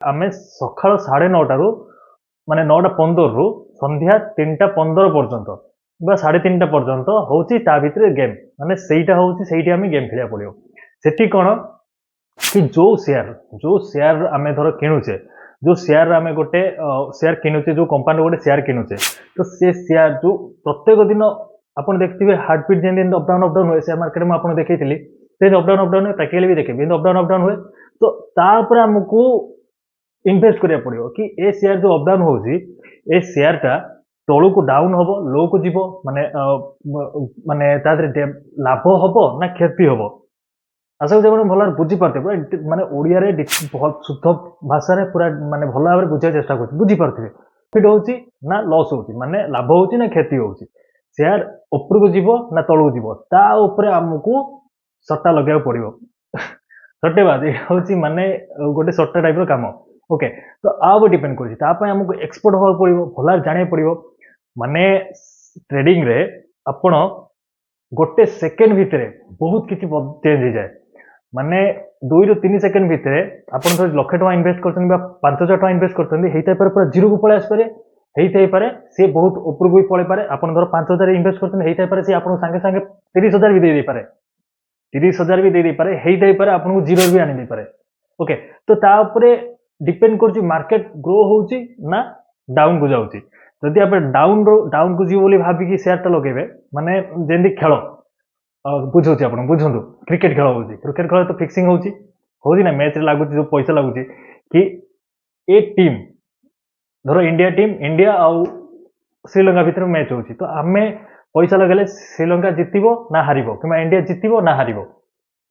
आम सका 9:30 माने 9:15 रु संध्या 3:15 पर्यंत बा 3:30 पर्यंत हूँ भितर गेम माने सेटा हूँ से आम गेम खेला पड़ो से कौन कि जो शेयर आम धर किणुचे जो शेयर आम गोटे शेयर किणुचे जो कंपानी गोटे शेयर किणुचे तो से शेयर जो प्रत्येक दिन आप देखते हार्टबिट जमी अपडाउन हुए शेयर मार्केट में आपको देखी अपडाउन हुए पैकेल भी देखे अपडाउन हुए तो तापर आमको इनभेस्ट करिया पड़ो कि ए शेयर जो अपडाउन होउची ए शेयर टा तळु को डाउन हबो लो को जीवो माने माने तादरे लाभ हबो ना क्षति हबो आशा करूँ आप भल बुझी पार्थे पूरा माने ओडिया रे शुद्ध भाषा रे पूरा माने भल भाव बुझा चेष्टा कर बुझी पार्थे प्रॉफिट होउची ना लॉस होउची माने लाभ होउची ना क्षति होउची शेयर ऊपर को जीवो ना तळु को जीवो ता ऊपर हमकु सट्टा लगे पड़ो सट्टेबाज ये हूँ माने गोटे सट्टा टाइप काम ओके तो आउ डिपेंड करमको एक्सपर्ट हवा पड़ो भल जाना पड़ो माने ट्रेडिंग रे आपण गोटे सेकेंड भितर बहुत किसी चेंज हो जाए माने 2 ରୁ 3 सेकेंड भितर आपन तो 1 लाख टका इन्वेस्ट करछन बा 5000 टका इन्वेस्ट करछन हेइता पर पूरा जीरो को पळे आसपारे हेइता पारे से बहुत ऊपर को पळे पारे आपन धर 5000 इन्वेस्ट करछन हेइता पारे से आपन संगे संगे 30000 भी दे दे पारे 30000 भी दे दे पारे हेइता पारे आपन को जीरो भी आनि दे पारे ओके तो ता ऊपर डिपेंड कर मार्केट ग्रो होउची ना डाउन को जाउची जदि आप डाउन को जीव बोली भाबिकी शेयर टा लगेबे माने जेंदी खेल बुझे आप बुझु क्रिकेट खेल हो क्रिकेट खेल तो फिक्सिंग होची ना मैच लगुच जो पैसा लगुच कि ए टीम धर इंडिया आउ श्रीलंका भितर मैच होची तो आम पैसा लगे श्रीलंका जितबो ना हारिबो कि इंडिया जितबो ना हारिबो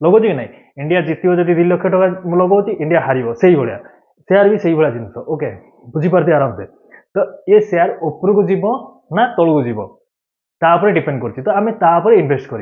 लगुच कि ना इंडिया जितबो जब 2 लाख टका लगौची इंडिया हारिबो से भाया शेयर भी से भाया जिनस ओके बुझीपारे आराम से तो ये शेयर ऊपर को जीव ना तल को जीव डिपेंड कर तो आम इनभेस्ट कर